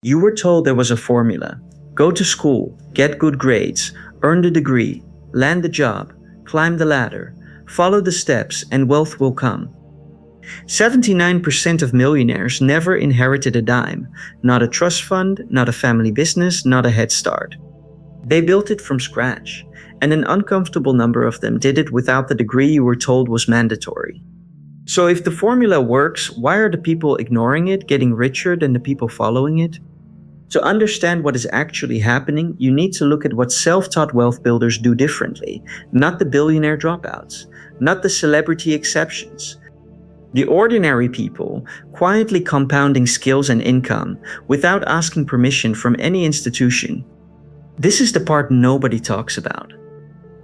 You were told there was a formula. Go to school, get good grades, earn the degree, land the job, climb the ladder, follow the steps, and wealth will come. 79% of millionaires never inherited a dime, not a trust fund, not a family business, not a head start. They built it from scratch, and an uncomfortable number of them did it without the degree you were told was mandatory. So if the formula works, why are the people ignoring it getting richer than the people following it? To understand what is actually happening, you need to look at what self-taught wealth builders do differently, not the billionaire dropouts, not the celebrity exceptions. The ordinary people, quietly compounding skills and income without asking permission from any institution. This is the part nobody talks about.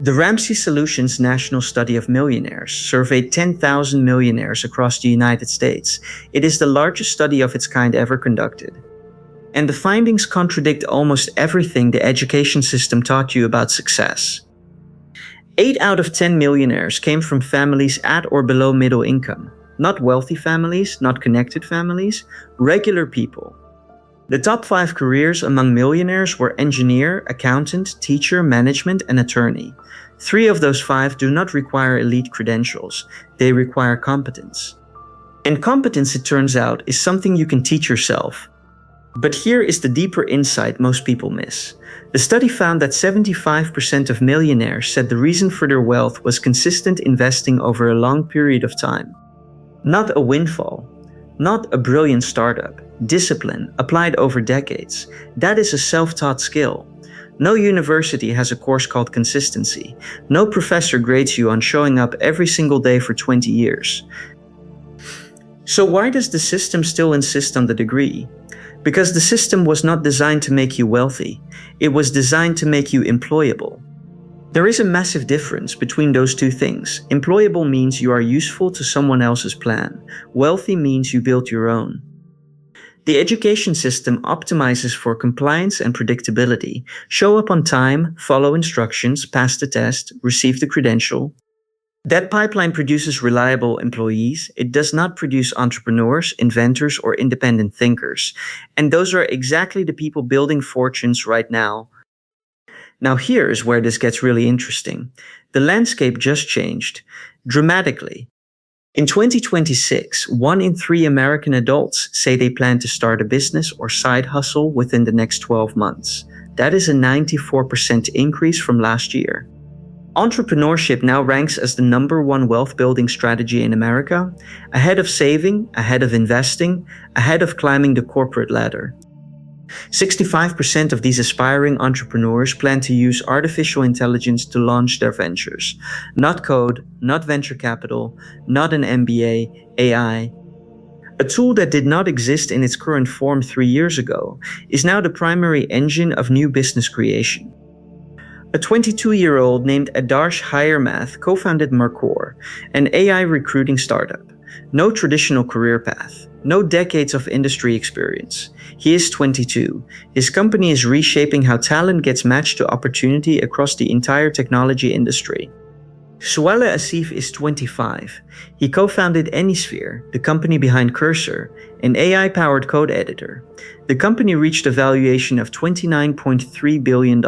The Ramsey Solutions National Study of Millionaires surveyed 10,000 millionaires across the United States. It is the largest study of its kind ever conducted. And the findings contradict almost everything the education system taught you about success. 8 out of 10 millionaires came from families at or below middle income. Not wealthy families, not connected families, regular people. The top 5 careers among millionaires were engineer, accountant, teacher, management, and attorney. 3 of those 5 do not require elite credentials. They require competence. And competence, it turns out, is something you can teach yourself. But here is the deeper insight most people miss. The study found that 75% of millionaires said the reason for their wealth was consistent investing over a long period of time. Not a windfall, not a brilliant startup, discipline applied over decades. That is a self-taught skill. No university has a course called consistency. No professor grades you on showing up every single day for 20 years. So why does the system still insist on the degree? Because the system was not designed to make you wealthy. It was designed to make you employable. There is a massive difference between those two things. Employable means you are useful to someone else's plan. Wealthy means you built your own. The education system optimizes for compliance and predictability. Show up on time, follow instructions, pass the test, receive the credential. That pipeline produces reliable employees. It does not produce entrepreneurs, inventors, or independent thinkers. And those are exactly the people building fortunes right now. Now here's where this gets really interesting. The landscape just changed dramatically. In 2026, 1 in 3 American adults say they plan to start a business or side hustle within the next 12 months. That is a 94% increase from last year. Entrepreneurship now ranks as the #1 wealth building strategy in America, ahead of saving, ahead of investing, ahead of climbing the corporate ladder. 65% of these aspiring entrepreneurs plan to use artificial intelligence to launch their ventures. Not code, not venture capital, not an MBA, AI. A tool that did not exist in its current form 3 years ago is now the primary engine of new business creation. A 22-year-old named Adarsh Hiremath co-founded Mercor, an AI recruiting startup. No traditional career path, no decades of industry experience. He is 22. His company is reshaping how talent gets matched to opportunity across the entire technology industry. Suale Asif is 25. He co-founded Anysphere, the company behind Cursor, an AI-powered code editor. The company reached a valuation of $29.3 billion.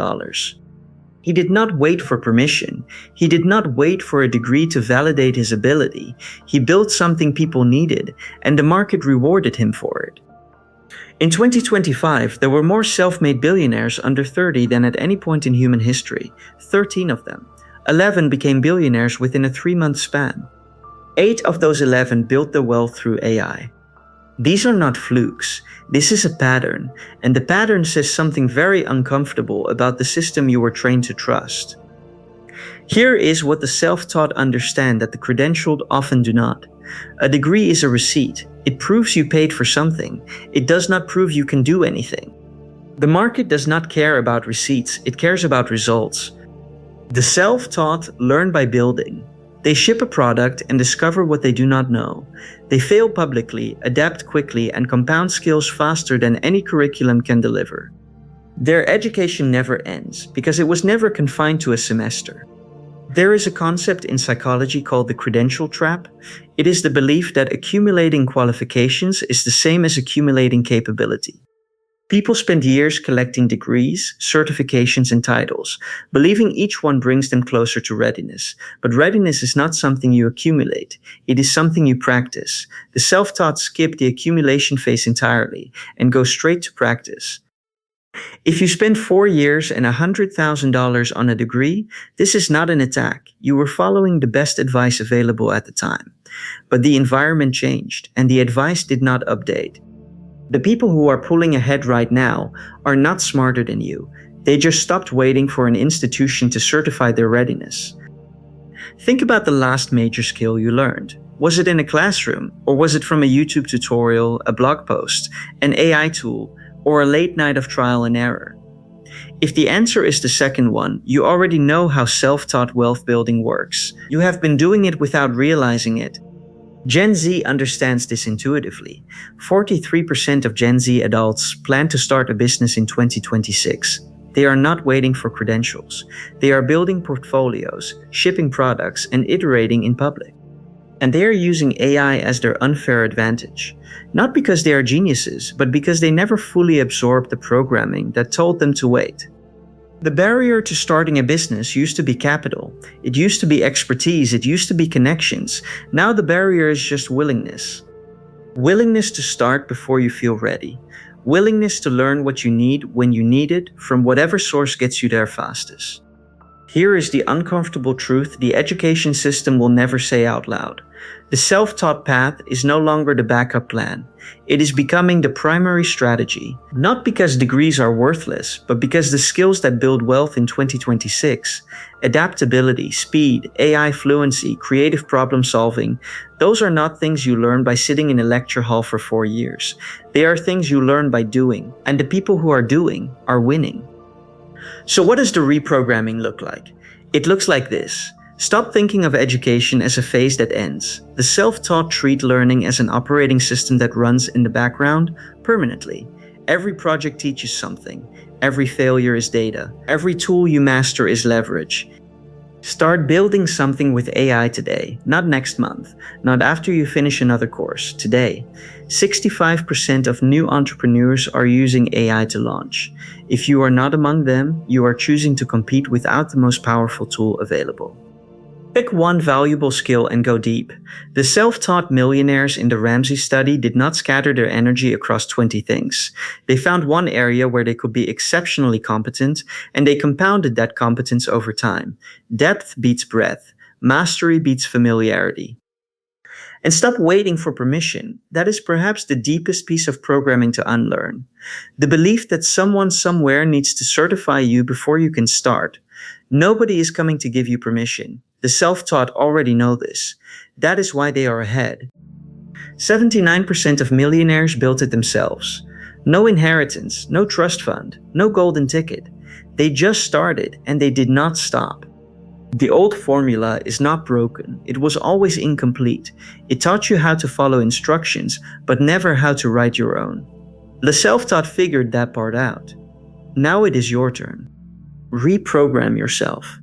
He did not wait for permission. He did not wait for a degree to validate his ability. He built something people needed, and the market rewarded him for it. In 2025, there were more self-made billionaires under 30 than at any point in human history. 13 of them. 11 became billionaires within a 3-month span. 8 of those 11 built their wealth through AI. These are not flukes. This is a pattern, and the pattern says something very uncomfortable about the system you were trained to trust. Here is what the self-taught understand that the credentialed often do not. A degree is a receipt. It proves you paid for something. It does not prove you can do anything. The market does not care about receipts. It cares about results. The self-taught learn by building. They ship a product and discover what they do not know. They fail publicly, adapt quickly, and compound skills faster than any curriculum can deliver. Their education never ends because it was never confined to a semester. There is a concept in psychology called the credential trap. It is the belief that accumulating qualifications is the same as accumulating capability. People spend years collecting degrees, certifications, and titles, believing each one brings them closer to readiness. But readiness is not something you accumulate, it is something you practice. The self-taught skip the accumulation phase entirely and go straight to practice. If you spend 4 years and $100,000 on a degree, this is not an attack. You were following the best advice available at the time. But the environment changed, and the advice did not update. The people who are pulling ahead right now are not smarter than you. They just stopped waiting for an institution to certify their readiness. Think about the last major skill you learned. Was it in a classroom, or was it from a YouTube tutorial, a blog post, an AI tool, or a late night of trial and error? If the answer is the second one, you already know how self-taught wealth building works. You have been doing it without realizing it. Gen Z understands this intuitively. 43% of Gen Z adults plan to start a business in 2026. They are not waiting for credentials. They are building portfolios, shipping products, and iterating in public. And they are using AI as their unfair advantage. Not because they are geniuses, but because they never fully absorbed the programming that told them to wait. The barrier to starting a business used to be capital. It used to be expertise. It used to be connections. Now the barrier is just willingness. Willingness to start before you feel ready. Willingness to learn what you need when you need it from whatever source gets you there fastest. Here is the uncomfortable truth the education system will never say out loud. The self-taught path is no longer the backup plan. It is becoming the primary strategy, not because degrees are worthless, but because the skills that build wealth in 2026, adaptability, speed, AI fluency, creative problem solving, those are not things you learn by sitting in a lecture hall for 4 years. They are things you learn by doing, and the people who are doing are winning. So what does the reprogramming look like? It looks like this. Stop thinking of education as a phase that ends. The self-taught treat learning as an operating system that runs in the background permanently. Every project teaches something. Every failure is data. Every tool you master is leverage. Start building something with AI today, not next month, not after you finish another course, today. 65% of new entrepreneurs are using AI to launch. If you are not among them, you are choosing to compete without the most powerful tool available. Pick one valuable skill and go deep. The self-taught millionaires in the Ramsey study did not scatter their energy across 20 things. They found one area where they could be exceptionally competent, and they compounded that competence over time. Depth beats breadth. Mastery beats familiarity. And stop waiting for permission. That is perhaps the deepest piece of programming to unlearn. The belief that someone somewhere needs to certify you before you can start. Nobody is coming to give you permission. The self-taught already know this. That is why they are ahead. 79% of millionaires built it themselves. No inheritance, no trust fund, no golden ticket. They just started and they did not stop. The old formula is not broken. It was always incomplete. It taught you how to follow instructions, but never how to write your own. The self-taught figured that part out. Now it is your turn. Reprogram yourself.